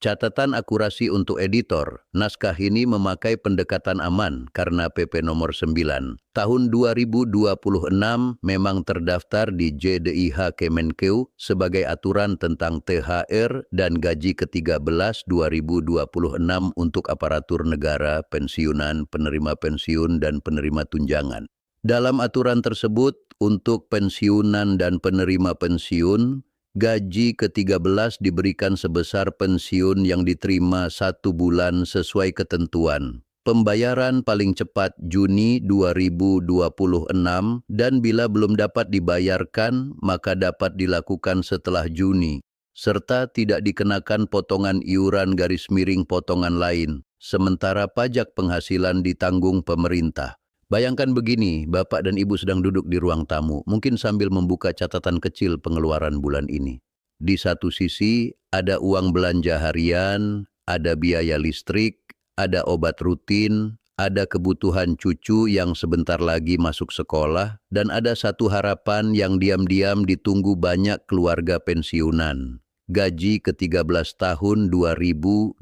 Catatan akurasi untuk editor, naskah ini memakai pendekatan aman karena PP nomor 9 tahun 2026 memang terdaftar di JDIH Kemenkeu sebagai aturan tentang THR dan gaji ke-13 2026 untuk aparatur negara, pensiunan, penerima pensiun, dan penerima tunjangan. Dalam aturan tersebut, untuk pensiunan dan penerima pensiun, gaji ke-13 diberikan sebesar pensiun yang diterima 1 bulan sesuai ketentuan. Pembayaran paling cepat Juni 2026 dan bila belum dapat dibayarkan, maka dapat dilakukan setelah Juni, serta tidak dikenakan potongan iuran _potongan lain, sementara pajak penghasilan ditanggung pemerintah. Bayangkan begini, Bapak dan Ibu sedang duduk di ruang tamu, mungkin sambil membuka catatan kecil pengeluaran bulan ini. Di satu sisi, ada uang belanja harian, ada biaya listrik, ada obat rutin, ada kebutuhan cucu yang sebentar lagi masuk sekolah, dan ada satu harapan yang diam-diam ditunggu banyak keluarga pensiunan. Gaji ke-13 tahun 2026.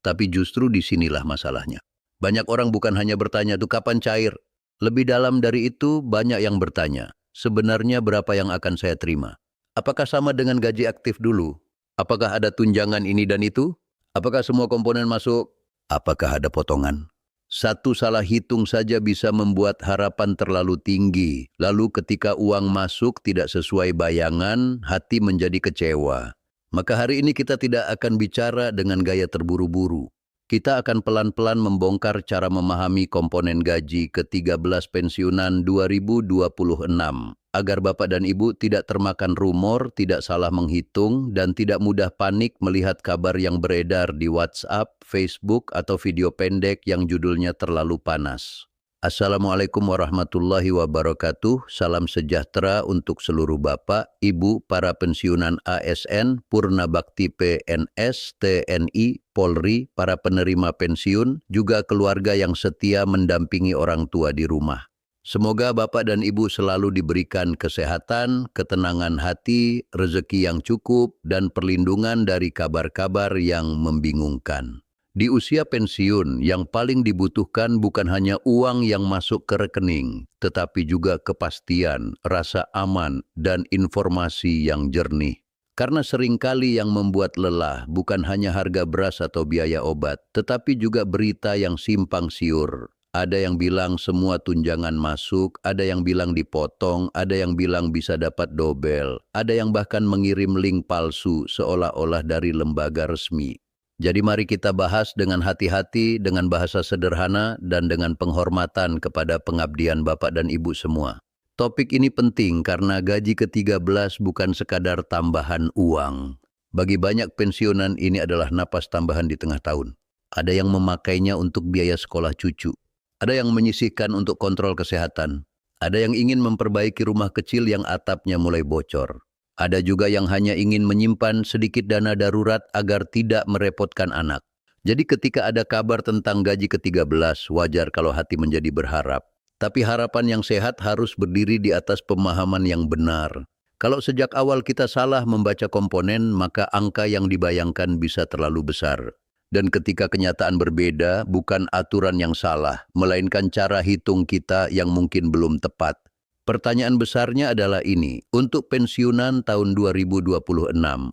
Tapi justru disinilah masalahnya. Banyak orang bukan hanya bertanya, "Tuh kapan cair?" Lebih dalam dari itu, banyak yang bertanya, "Sebenarnya berapa yang akan saya terima? Apakah sama dengan gaji aktif dulu? Apakah ada tunjangan ini dan itu? Apakah semua komponen masuk? Apakah ada potongan?" Satu salah hitung saja bisa membuat harapan terlalu tinggi. Lalu ketika uang masuk tidak sesuai bayangan, hati menjadi kecewa. Maka hari ini kita tidak akan bicara dengan gaya terburu-buru. Kita akan pelan-pelan membongkar cara memahami komponen gaji ke-13 pensiunan 2026, agar Bapak dan Ibu tidak termakan rumor, tidak salah menghitung, dan tidak mudah panik melihat kabar yang beredar di WhatsApp, Facebook, atau video pendek yang judulnya terlalu panas. Assalamualaikum warahmatullahi wabarakatuh. Salam sejahtera untuk seluruh Bapak, Ibu, para pensiunan ASN, Purna Bakti PNS, TNI, Polri, para penerima pensiun, juga keluarga yang setia mendampingi orang tua di rumah. Semoga Bapak dan Ibu selalu diberikan kesehatan, ketenangan hati, rezeki yang cukup, dan perlindungan dari kabar-kabar yang membingungkan. Di usia pensiun, yang paling dibutuhkan bukan hanya uang yang masuk ke rekening, tetapi juga kepastian, rasa aman, dan informasi yang jernih. Karena seringkali yang membuat lelah bukan hanya harga beras atau biaya obat, tetapi juga berita yang simpang siur. Ada yang bilang semua tunjangan masuk, ada yang bilang dipotong, ada yang bilang bisa dapat dobel, ada yang bahkan mengirim link palsu seolah-olah dari lembaga resmi. Jadi mari kita bahas dengan hati-hati, dengan bahasa sederhana, dan dengan penghormatan kepada pengabdian Bapak dan Ibu semua. Topik ini penting karena gaji ke-13 bukan sekadar tambahan uang. Bagi banyak pensiunan ini adalah napas tambahan di tengah tahun. Ada yang memakainya untuk biaya sekolah cucu. Ada yang menyisihkan untuk kontrol kesehatan. Ada yang ingin memperbaiki rumah kecil yang atapnya mulai bocor. Ada juga yang hanya ingin menyimpan sedikit dana darurat agar tidak merepotkan anak. Jadi ketika ada kabar tentang gaji ke-13, wajar kalau hati menjadi berharap. Tapi harapan yang sehat harus berdiri di atas pemahaman yang benar. Kalau sejak awal kita salah membaca komponen, maka angka yang dibayangkan bisa terlalu besar. Dan ketika kenyataan berbeda, bukan aturan yang salah, melainkan cara hitung kita yang mungkin belum tepat. Pertanyaan besarnya adalah ini, untuk pensiunan tahun 2026,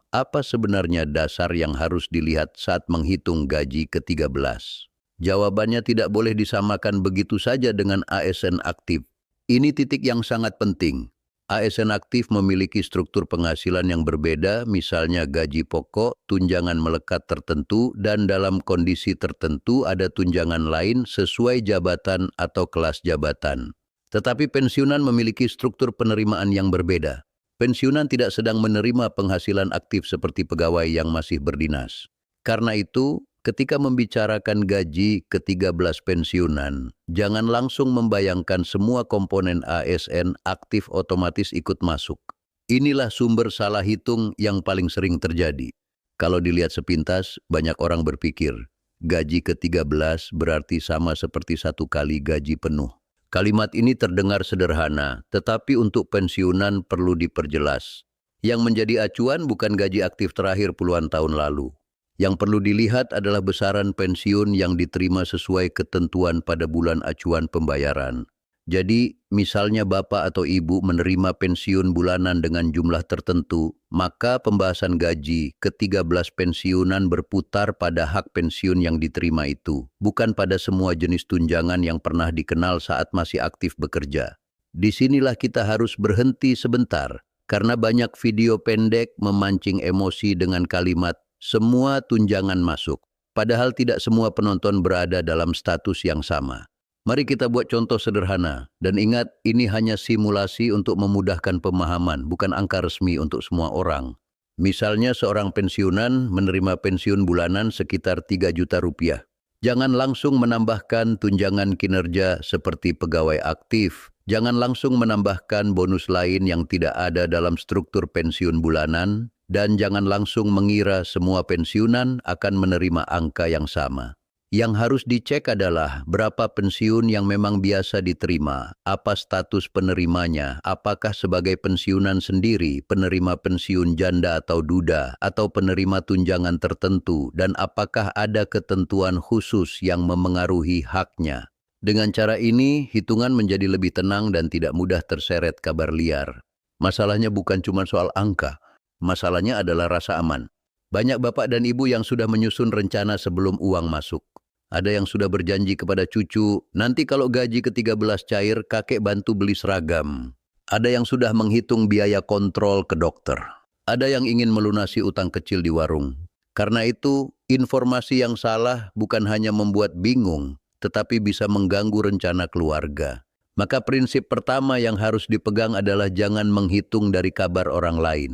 apa sebenarnya dasar yang harus dilihat saat menghitung gaji ke-13? Jawabannya tidak boleh disamakan begitu saja dengan ASN aktif. Ini titik yang sangat penting. ASN aktif memiliki struktur penghasilan yang berbeda, misalnya gaji pokok, tunjangan melekat tertentu, dan dalam kondisi tertentu ada tunjangan lain sesuai jabatan atau kelas jabatan. Tetapi pensiunan memiliki struktur penerimaan yang berbeda. Pensiunan tidak sedang menerima penghasilan aktif seperti pegawai yang masih berdinas. Karena itu, ketika membicarakan gaji ke-13 pensiunan, jangan langsung membayangkan semua komponen ASN aktif otomatis ikut masuk. Inilah sumber salah hitung yang paling sering terjadi. Kalau dilihat sepintas, banyak orang berpikir, gaji ke-13 berarti sama seperti 1 kali gaji penuh. Kalimat ini terdengar sederhana, tetapi untuk pensiunan perlu diperjelas. Yang menjadi acuan bukan gaji aktif terakhir puluhan tahun lalu. Yang perlu dilihat adalah besaran pensiun yang diterima sesuai ketentuan pada bulan acuan pembayaran. Jadi, misalnya Bapak atau Ibu menerima pensiun bulanan dengan jumlah tertentu, maka pembahasan gaji ke-13 pensiunan berputar pada hak pensiun yang diterima itu, bukan pada semua jenis tunjangan yang pernah dikenal saat masih aktif bekerja. Disinilah kita harus berhenti sebentar, karena banyak video pendek memancing emosi dengan kalimat, semua tunjangan masuk. Padahal tidak semua penonton berada dalam status yang sama. Mari kita buat contoh sederhana, dan ingat ini hanya simulasi untuk memudahkan pemahaman, bukan angka resmi untuk semua orang. Misalnya seorang pensiunan menerima pensiun bulanan sekitar 3 juta rupiah. Jangan langsung menambahkan tunjangan kinerja seperti pegawai aktif. Jangan langsung menambahkan bonus lain yang tidak ada dalam struktur pensiun bulanan, dan jangan langsung mengira semua pensiunan akan menerima angka yang sama. Yang harus dicek adalah berapa pensiun yang memang biasa diterima, apa status penerimanya, apakah sebagai pensiunan sendiri, penerima pensiun janda atau duda, atau penerima tunjangan tertentu, dan apakah ada ketentuan khusus yang memengaruhi haknya. Dengan cara ini, hitungan menjadi lebih tenang dan tidak mudah terseret kabar liar. Masalahnya bukan cuma soal angka, masalahnya adalah rasa aman. Banyak bapak dan ibu yang sudah menyusun rencana sebelum uang masuk. Ada yang sudah berjanji kepada cucu, nanti kalau gaji ke-13 cair, kakek bantu beli seragam. Ada yang sudah menghitung biaya kontrol ke dokter. Ada yang ingin melunasi utang kecil di warung. Karena itu, informasi yang salah bukan hanya membuat bingung, tetapi bisa mengganggu rencana keluarga. Maka prinsip pertama yang harus dipegang adalah jangan menghitung dari kabar orang lain.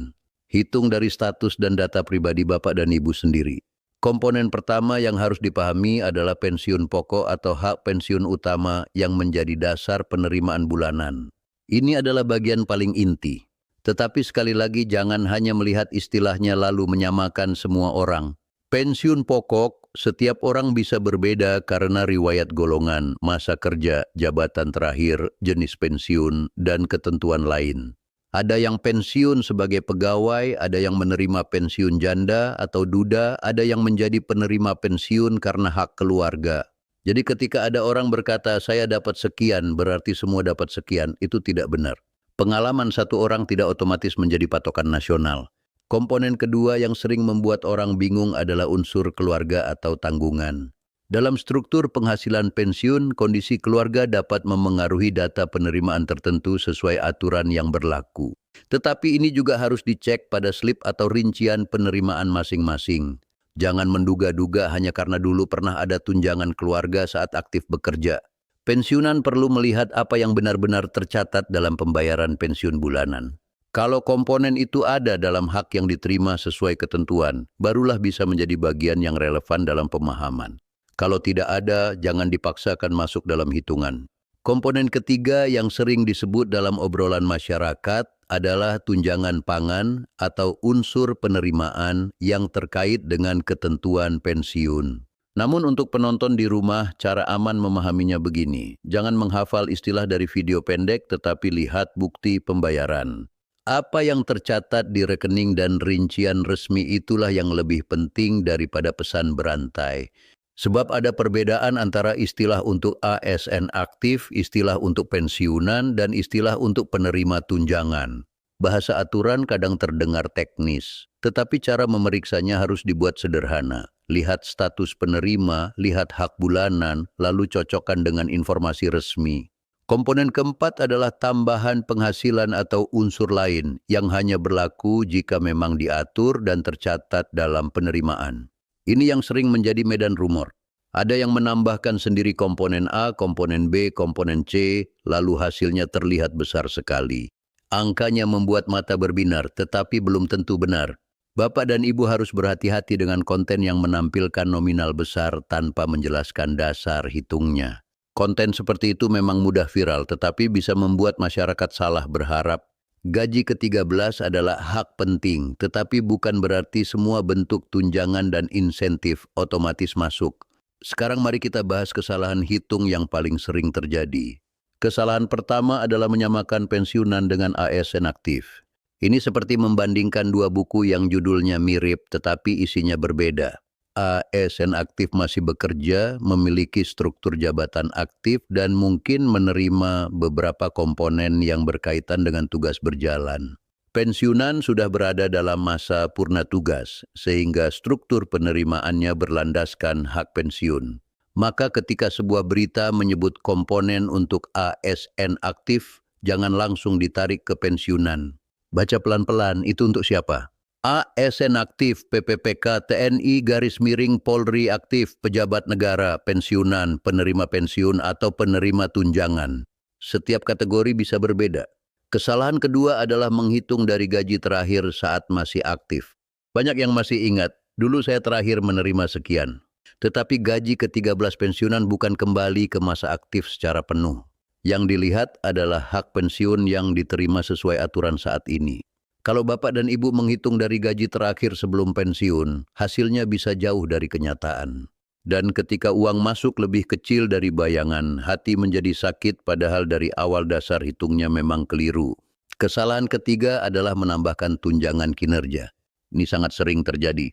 Hitung dari status dan data pribadi bapak dan ibu sendiri. Komponen pertama yang harus dipahami adalah pensiun pokok atau hak pensiun utama yang menjadi dasar penerimaan bulanan. Ini adalah bagian paling inti. Tetapi sekali lagi jangan hanya melihat istilahnya lalu menyamakan semua orang. Pensiun pokok, setiap orang bisa berbeda karena riwayat golongan, masa kerja, jabatan terakhir, jenis pensiun, dan ketentuan lain. Ada yang pensiun sebagai pegawai, ada yang menerima pensiun janda atau duda, ada yang menjadi penerima pensiun karena hak keluarga. Jadi ketika ada orang berkata, saya dapat sekian, berarti semua dapat sekian, itu tidak benar. Pengalaman satu orang tidak otomatis menjadi patokan nasional. Komponen kedua yang sering membuat orang bingung adalah unsur keluarga atau tanggungan. Dalam struktur penghasilan pensiun, kondisi keluarga dapat memengaruhi data penerimaan tertentu sesuai aturan yang berlaku. Tetapi ini juga harus dicek pada slip atau rincian penerimaan masing-masing. Jangan menduga-duga hanya karena dulu pernah ada tunjangan keluarga saat aktif bekerja. Pensiunan perlu melihat apa yang benar-benar tercatat dalam pembayaran pensiun bulanan. Kalau komponen itu ada dalam hak yang diterima sesuai ketentuan, barulah bisa menjadi bagian yang relevan dalam pemahaman. Kalau tidak ada, jangan dipaksakan masuk dalam hitungan. Komponen ketiga yang sering disebut dalam obrolan masyarakat adalah tunjangan pangan atau unsur penerimaan yang terkait dengan ketentuan pensiun. Namun untuk penonton di rumah, cara aman memahaminya begini. Jangan menghafal istilah dari video pendek, tetapi lihat bukti pembayaran. Apa yang tercatat di rekening dan rincian resmi itulah yang lebih penting daripada pesan berantai. Sebab ada perbedaan antara istilah untuk ASN aktif, istilah untuk pensiunan, dan istilah untuk penerima tunjangan. Bahasa aturan kadang terdengar teknis, tetapi cara memeriksanya harus dibuat sederhana. Lihat status penerima, lihat hak bulanan, lalu cocokkan dengan informasi resmi. Komponen keempat adalah tambahan penghasilan atau unsur lain yang hanya berlaku jika memang diatur dan tercatat dalam penerimaan. Ini yang sering menjadi medan rumor. Ada yang menambahkan sendiri komponen A, komponen B, komponen C, lalu hasilnya terlihat besar sekali. Angkanya membuat mata berbinar, tetapi belum tentu benar. Bapak dan Ibu harus berhati-hati dengan konten yang menampilkan nominal besar tanpa menjelaskan dasar hitungnya. Konten seperti itu memang mudah viral, tetapi bisa membuat masyarakat salah berharap. Gaji ke-13 adalah hak penting, tetapi bukan berarti semua bentuk tunjangan dan insentif otomatis masuk. Sekarang mari kita bahas kesalahan hitung yang paling sering terjadi. Kesalahan pertama adalah menyamakan pensiunan dengan ASN aktif. Ini seperti membandingkan dua buku yang judulnya mirip tetapi isinya berbeda. ASN aktif masih bekerja, memiliki struktur jabatan aktif, dan mungkin menerima beberapa komponen yang berkaitan dengan tugas berjalan. Pensiunan sudah berada dalam masa purna tugas, sehingga struktur penerimaannya berlandaskan hak pensiun. Maka ketika sebuah berita menyebut komponen untuk ASN aktif, jangan langsung ditarik ke pensiunan. Baca pelan-pelan, itu untuk siapa? ASN aktif, PPPK, TNI, garis miring, Polri aktif, pejabat negara, pensiunan, penerima pensiun, atau penerima tunjangan. Setiap kategori bisa berbeda. Kesalahan kedua adalah menghitung dari gaji terakhir saat masih aktif. Banyak yang masih ingat, dulu saya terakhir menerima sekian. Tetapi gaji ke-13 pensiunan bukan kembali ke masa aktif secara penuh. Yang dilihat adalah hak pensiun yang diterima sesuai aturan saat ini. Kalau Bapak dan Ibu menghitung dari gaji terakhir sebelum pensiun, hasilnya bisa jauh dari kenyataan. Dan ketika uang masuk lebih kecil dari bayangan, hati menjadi sakit padahal dari awal dasar hitungnya memang keliru. Kesalahan ketiga adalah menambahkan tunjangan kinerja. Ini sangat sering terjadi.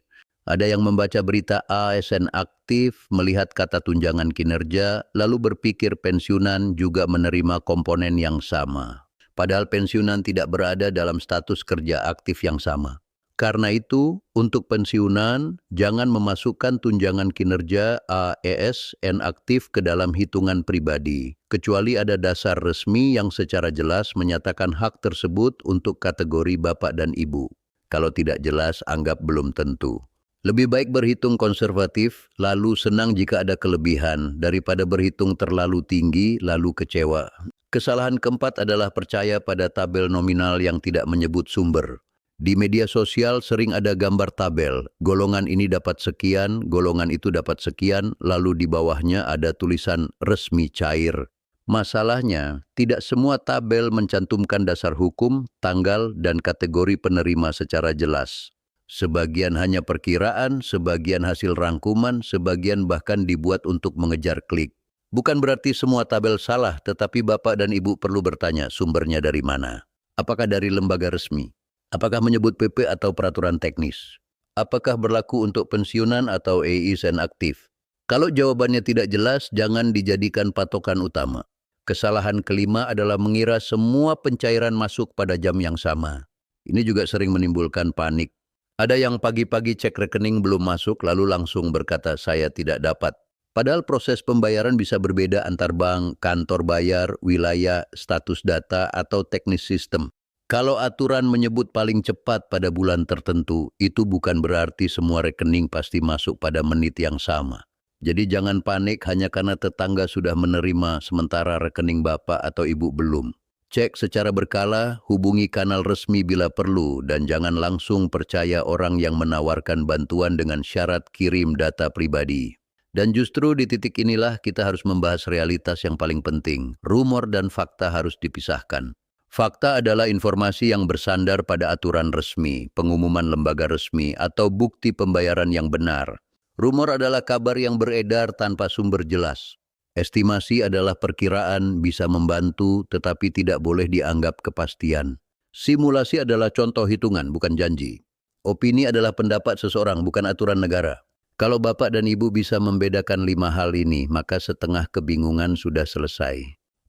Ada yang membaca berita ASN aktif, melihat kata tunjangan kinerja, lalu berpikir pensiunan juga menerima komponen yang sama. Padahal pensiunan tidak berada dalam status kerja aktif yang sama. Karena itu, untuk pensiunan, jangan memasukkan tunjangan kinerja ASN aktif ke dalam hitungan pribadi, kecuali ada dasar resmi yang secara jelas menyatakan hak tersebut untuk kategori Bapak dan Ibu. Kalau tidak jelas, anggap belum tentu. Lebih baik berhitung konservatif, lalu senang jika ada kelebihan, daripada berhitung terlalu tinggi, lalu kecewa. Kesalahan keempat adalah percaya pada tabel nominal yang tidak menyebut sumber. Di media sosial sering ada gambar tabel, golongan ini dapat sekian, golongan itu dapat sekian, lalu di bawahnya ada tulisan resmi cair. Masalahnya, tidak semua tabel mencantumkan dasar hukum, tanggal, dan kategori penerima secara jelas. Sebagian hanya perkiraan, sebagian hasil rangkuman, sebagian bahkan dibuat untuk mengejar klik. Bukan berarti semua tabel salah, tetapi Bapak dan Ibu perlu bertanya sumbernya dari mana. Apakah dari lembaga resmi? Apakah menyebut PP atau peraturan teknis? Apakah berlaku untuk pensiunan atau ASN aktif? Kalau jawabannya tidak jelas, jangan dijadikan patokan utama. Kesalahan kelima adalah mengira semua pencairan masuk pada jam yang sama. Ini juga sering menimbulkan panik. Ada yang pagi-pagi cek rekening belum masuk lalu langsung berkata saya tidak dapat. Padahal proses pembayaran bisa berbeda antar bank, kantor bayar, wilayah, status data, atau teknis sistem. Kalau aturan menyebut paling cepat pada bulan tertentu, itu bukan berarti semua rekening pasti masuk pada menit yang sama. Jadi jangan panik hanya karena tetangga sudah menerima sementara rekening Bapak atau Ibu belum. Cek secara berkala, hubungi kanal resmi bila perlu, dan jangan langsung percaya orang yang menawarkan bantuan dengan syarat kirim data pribadi. Dan justru di titik inilah kita harus membahas realitas yang paling penting. Rumor dan fakta harus dipisahkan. Fakta adalah informasi yang bersandar pada aturan resmi, pengumuman lembaga resmi, atau bukti pembayaran yang benar. Rumor adalah kabar yang beredar tanpa sumber jelas. Estimasi adalah perkiraan, bisa membantu, tetapi tidak boleh dianggap kepastian. Simulasi adalah contoh hitungan, bukan janji. Opini adalah pendapat seseorang, bukan aturan negara. Kalau Bapak dan Ibu bisa membedakan 5 hal ini, maka setengah kebingungan sudah selesai.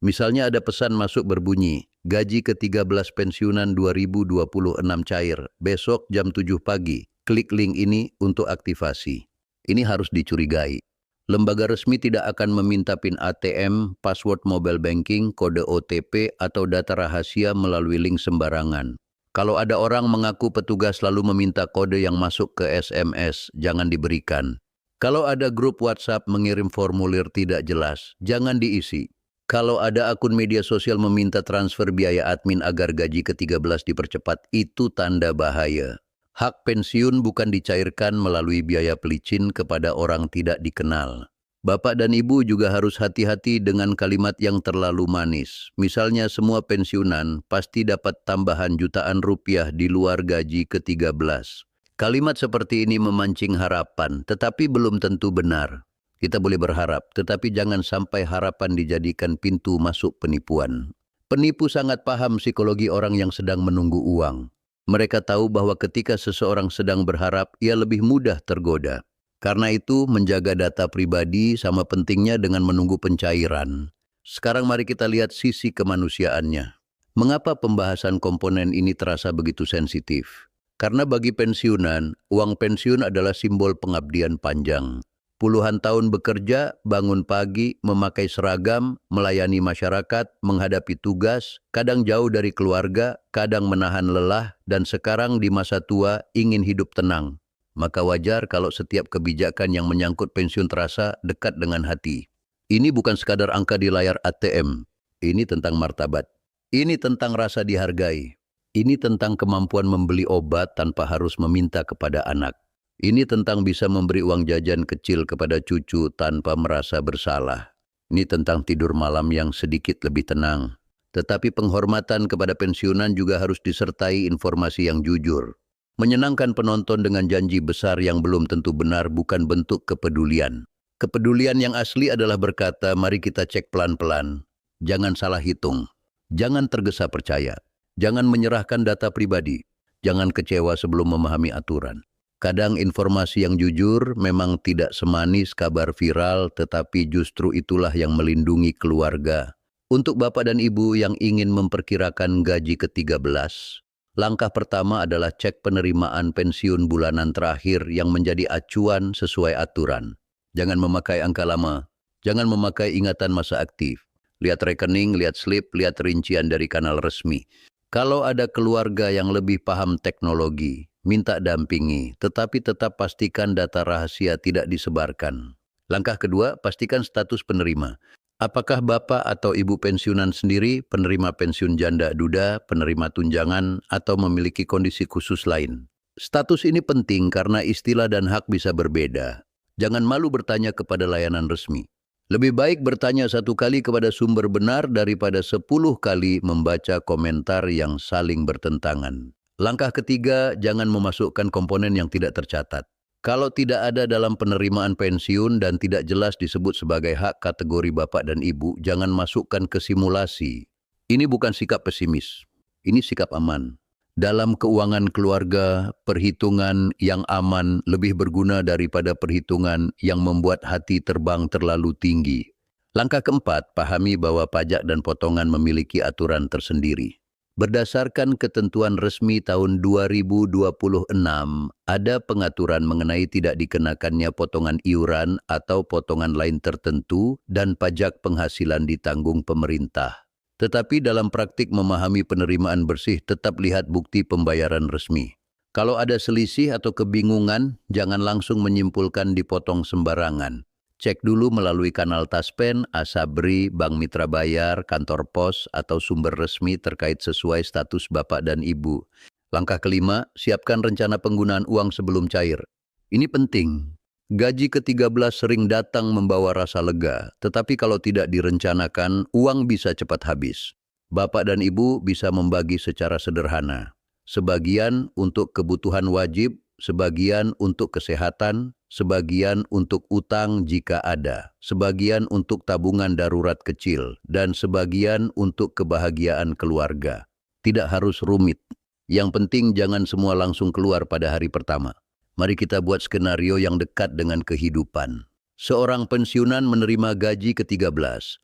Misalnya ada pesan masuk berbunyi, gaji ke-13 pensiunan 2026 cair, besok jam 7 pagi, klik link ini untuk aktivasi. Ini harus dicurigai. Lembaga resmi tidak akan meminta PIN ATM, password mobile banking, kode OTP, atau data rahasia melalui link sembarangan. Kalau ada orang mengaku petugas lalu meminta kode yang masuk ke SMS, jangan diberikan. Kalau ada grup WhatsApp mengirim formulir tidak jelas, jangan diisi. Kalau ada akun media sosial meminta transfer biaya admin agar gaji ke-13 dipercepat, itu tanda bahaya. Hak pensiun bukan dicairkan melalui biaya pelicin kepada orang tidak dikenal. Bapak dan Ibu juga harus hati-hati dengan kalimat yang terlalu manis. Misalnya semua pensiunan pasti dapat tambahan jutaan rupiah di luar gaji ke-13. Kalimat seperti ini memancing harapan, tetapi belum tentu benar. Kita boleh berharap, tetapi jangan sampai harapan dijadikan pintu masuk penipuan. Penipu sangat paham psikologi orang yang sedang menunggu uang. Mereka tahu bahwa ketika seseorang sedang berharap, ia lebih mudah tergoda. Karena itu, menjaga data pribadi sama pentingnya dengan menunggu pencairan. Sekarang mari kita lihat sisi kemanusiaannya. Mengapa pembahasan komponen ini terasa begitu sensitif? Karena bagi pensiunan, uang pensiun adalah simbol pengabdian panjang. Puluhan tahun bekerja, bangun pagi, memakai seragam, melayani masyarakat, menghadapi tugas, kadang jauh dari keluarga, kadang menahan lelah, dan sekarang di masa tua ingin hidup tenang. Maka wajar kalau setiap kebijakan yang menyangkut pensiun terasa dekat dengan hati. Ini bukan sekadar angka di layar ATM. Ini tentang martabat. Ini tentang rasa dihargai. Ini tentang kemampuan membeli obat tanpa harus meminta kepada anak. Ini tentang bisa memberi uang jajan kecil kepada cucu tanpa merasa bersalah. Ini tentang tidur malam yang sedikit lebih tenang. Tetapi penghormatan kepada pensiunan juga harus disertai informasi yang jujur. Menyenangkan penonton dengan janji besar yang belum tentu benar bukan bentuk kepedulian. Kepedulian yang asli adalah berkata, mari kita cek pelan-pelan. Jangan salah hitung. Jangan tergesa percaya. Jangan menyerahkan data pribadi. Jangan kecewa sebelum memahami aturan. Kadang informasi yang jujur memang tidak semanis kabar viral, tetapi justru itulah yang melindungi keluarga. Untuk Bapak dan Ibu yang ingin memperkirakan gaji ke-13, langkah pertama adalah cek penerimaan pensiun bulanan terakhir yang menjadi acuan sesuai aturan. Jangan memakai angka lama, jangan memakai ingatan masa aktif. Lihat rekening, lihat slip, lihat rincian dari kanal resmi. Kalau ada keluarga yang lebih paham teknologi, minta dampingi, tetapi tetap pastikan data rahasia tidak disebarkan. Langkah kedua, pastikan status penerima. Apakah Bapak atau Ibu pensiunan sendiri, penerima pensiun janda duda, penerima tunjangan, atau memiliki kondisi khusus lain? Status ini penting karena istilah dan hak bisa berbeda. Jangan malu bertanya kepada layanan resmi. Lebih baik bertanya satu kali kepada sumber benar daripada 10 kali membaca komentar yang saling bertentangan. Langkah ketiga, jangan memasukkan komponen yang tidak tercatat. Kalau tidak ada dalam penerimaan pensiun dan tidak jelas disebut sebagai hak kategori Bapak dan Ibu, jangan masukkan ke simulasi. Ini bukan sikap pesimis, ini sikap aman. Dalam keuangan keluarga, perhitungan yang aman lebih berguna daripada perhitungan yang membuat hati terbang terlalu tinggi. Langkah keempat, pahami bahwa pajak dan potongan memiliki aturan tersendiri. Berdasarkan ketentuan resmi tahun 2026, ada pengaturan mengenai tidak dikenakannya potongan iuran atau potongan lain tertentu dan pajak penghasilan ditanggung pemerintah. Tetapi dalam praktik memahami penerimaan bersih, tetap lihat bukti pembayaran resmi. Kalau ada selisih atau kebingungan, jangan langsung menyimpulkan dipotong sembarangan. Cek dulu melalui kanal Taspen, Asabri, Bank Mitra Bayar, kantor pos, atau sumber resmi terkait sesuai status Bapak dan Ibu. Langkah kelima, siapkan rencana penggunaan uang sebelum cair. Ini penting. Gaji ke-13 sering datang membawa rasa lega, tetapi kalau tidak direncanakan, uang bisa cepat habis. Bapak dan Ibu bisa membagi secara sederhana. Sebagian untuk kebutuhan wajib, sebagian untuk kesehatan, sebagian untuk utang jika ada, sebagian untuk tabungan darurat kecil, dan sebagian untuk kebahagiaan keluarga. Tidak harus rumit. Yang penting jangan semua langsung keluar pada hari pertama. Mari kita buat skenario yang dekat dengan kehidupan. Seorang pensiunan menerima gaji ke-13,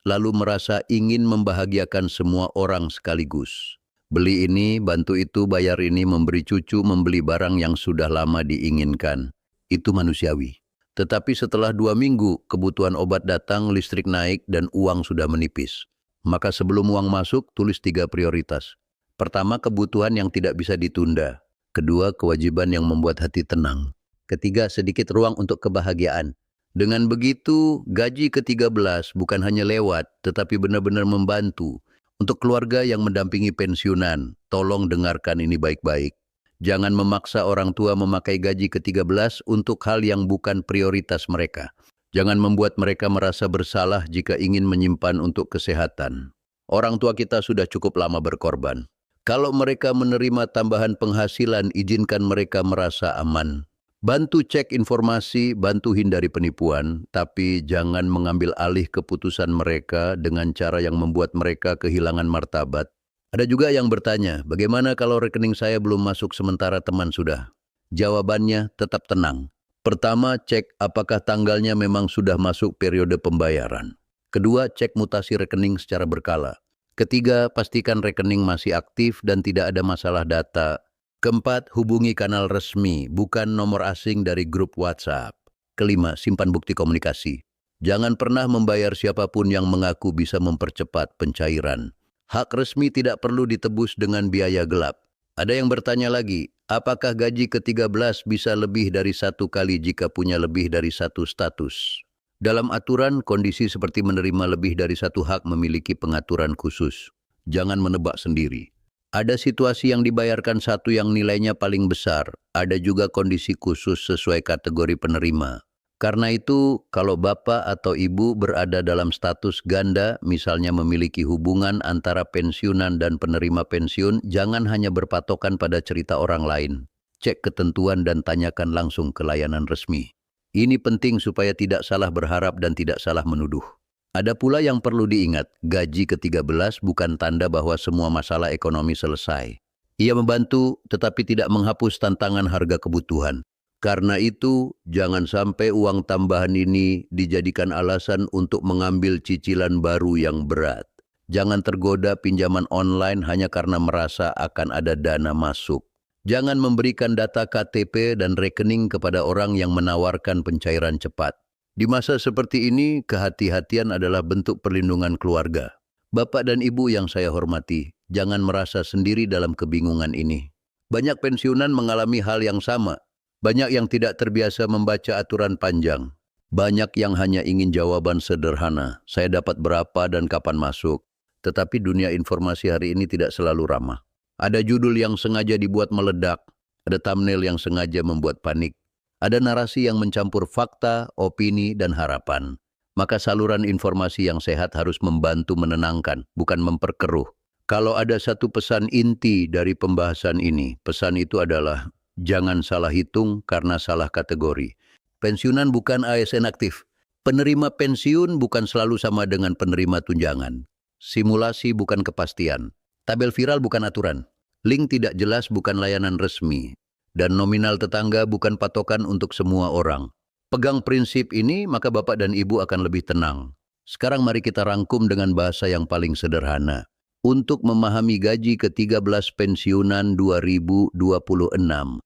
lalu merasa ingin membahagiakan semua orang sekaligus. Beli ini, bantu itu, bayar ini, memberi cucu, membeli barang yang sudah lama diinginkan. Itu manusiawi. Tetapi setelah 2 minggu, kebutuhan obat datang, listrik naik, dan uang sudah menipis. Maka sebelum uang masuk, tulis 3 prioritas. Pertama, kebutuhan yang tidak bisa ditunda. Kedua, kewajiban yang membuat hati tenang. Ketiga, sedikit ruang untuk kebahagiaan. Dengan begitu, gaji ke-13 bukan hanya lewat, tetapi benar-benar membantu. Untuk keluarga yang mendampingi pensiunan, tolong dengarkan ini baik-baik. Jangan memaksa orang tua memakai gaji ke-13 untuk hal yang bukan prioritas mereka. Jangan membuat mereka merasa bersalah jika ingin menyimpan untuk kesehatan. Orang tua kita sudah cukup lama berkorban. Kalau mereka menerima tambahan penghasilan, izinkan mereka merasa aman. Bantu cek informasi, bantu hindari penipuan, tapi jangan mengambil alih keputusan mereka dengan cara yang membuat mereka kehilangan martabat. Ada juga yang bertanya, bagaimana kalau rekening saya belum masuk sementara teman sudah? Jawabannya tetap tenang. Pertama, cek apakah tanggalnya memang sudah masuk periode pembayaran. Kedua, cek mutasi rekening secara berkala. Ketiga, pastikan rekening masih aktif dan tidak ada masalah data. Keempat, hubungi kanal resmi, bukan nomor asing dari grup WhatsApp. Kelima, simpan bukti komunikasi. Jangan pernah membayar siapapun yang mengaku bisa mempercepat pencairan. Hak resmi tidak perlu ditebus dengan biaya gelap. Ada yang bertanya lagi, apakah gaji ke-13 bisa lebih dari satu kali jika punya lebih dari satu status? Dalam aturan, kondisi seperti menerima lebih dari satu hak memiliki pengaturan khusus. Jangan menebak sendiri. Ada situasi yang dibayarkan satu yang nilainya paling besar. Ada juga kondisi khusus sesuai kategori penerima. Karena itu, kalau bapak atau ibu berada dalam status ganda, misalnya memiliki hubungan antara pensiunan dan penerima pensiun, jangan hanya berpatokan pada cerita orang lain. Cek ketentuan dan tanyakan langsung ke layanan resmi. Ini penting supaya tidak salah berharap dan tidak salah menuduh. Ada pula yang perlu diingat, gaji ke-13 bukan tanda bahwa semua masalah ekonomi selesai. Ia membantu, tetapi tidak menghapus tantangan harga kebutuhan. Karena itu, jangan sampai uang tambahan ini dijadikan alasan untuk mengambil cicilan baru yang berat. Jangan tergoda pinjaman online hanya karena merasa akan ada dana masuk. Jangan memberikan data KTP dan rekening kepada orang yang menawarkan pencairan cepat. Di masa seperti ini, kehati-hatian adalah bentuk perlindungan keluarga. Bapak dan Ibu yang saya hormati, jangan merasa sendiri dalam kebingungan ini. Banyak pensiunan mengalami hal yang sama. Banyak yang tidak terbiasa membaca aturan panjang. Banyak yang hanya ingin jawaban sederhana. Saya dapat berapa dan kapan masuk. Tetapi dunia informasi hari ini tidak selalu ramah. Ada judul yang sengaja dibuat meledak. Ada thumbnail yang sengaja membuat panik. Ada narasi yang mencampur fakta, opini, dan harapan. Maka saluran informasi yang sehat harus membantu menenangkan, bukan memperkeruh. Kalau ada satu pesan inti dari pembahasan ini, pesan itu adalah jangan salah hitung karena salah kategori. Pensiunan bukan ASN aktif. Penerima pensiun bukan selalu sama dengan penerima tunjangan. Simulasi bukan kepastian. Tabel viral bukan aturan. Link tidak jelas bukan layanan resmi. Dan nominal tetangga bukan patokan untuk semua orang. Pegang prinsip ini, maka Bapak dan Ibu akan lebih tenang. Sekarang mari kita rangkum dengan bahasa yang paling sederhana. Untuk memahami gaji ke-13 pensiunan 2026,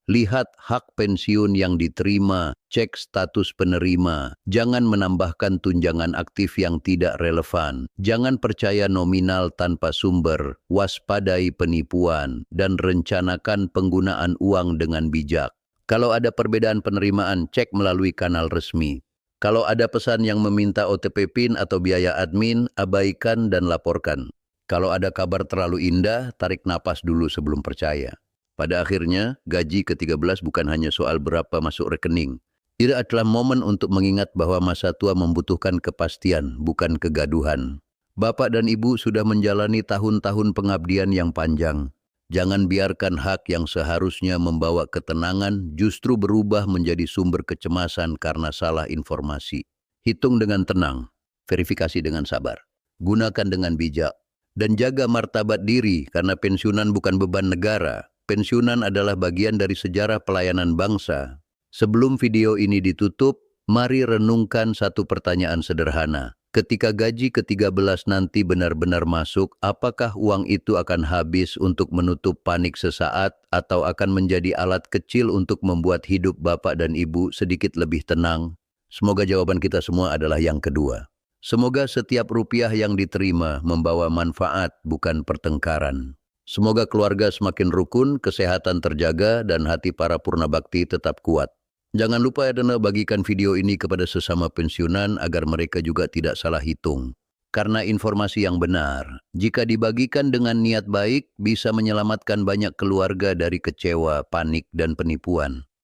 lihat hak pensiun yang diterima, cek status penerima, jangan menambahkan tunjangan aktif yang tidak relevan, jangan percaya nominal tanpa sumber, waspadai penipuan, dan rencanakan penggunaan uang dengan bijak. Kalau ada perbedaan penerimaan, cek melalui kanal resmi. Kalau ada pesan yang meminta OTP PIN atau biaya admin, abaikan dan laporkan. Kalau ada kabar terlalu indah, tarik napas dulu sebelum percaya. Pada akhirnya, gaji ke-13 bukan hanya soal berapa masuk rekening. Itu adalah momen untuk mengingat bahwa masa tua membutuhkan kepastian, bukan kegaduhan. Bapak dan Ibu sudah menjalani tahun-tahun pengabdian yang panjang. Jangan biarkan hak yang seharusnya membawa ketenangan justru berubah menjadi sumber kecemasan karena salah informasi. Hitung dengan tenang, verifikasi dengan sabar, gunakan dengan bijak. Dan jaga martabat diri karena pensiunan bukan beban negara. Pensiunan adalah bagian dari sejarah pelayanan bangsa. Sebelum video ini ditutup, mari renungkan satu pertanyaan sederhana. Ketika gaji ke-13 nanti benar-benar masuk, apakah uang itu akan habis untuk menutup panik sesaat atau akan menjadi alat kecil untuk membuat hidup Bapak dan Ibu sedikit lebih tenang? Semoga jawaban kita semua adalah yang kedua. Semoga setiap rupiah yang diterima membawa manfaat, bukan pertengkaran. Semoga keluarga semakin rukun, kesehatan terjaga, dan hati para purna bakti tetap kuat. Jangan lupa ya bagikan video ini kepada sesama pensiunan agar mereka juga tidak salah hitung. Karena informasi yang benar, jika dibagikan dengan niat baik, bisa menyelamatkan banyak keluarga dari kecewa, panik, dan penipuan.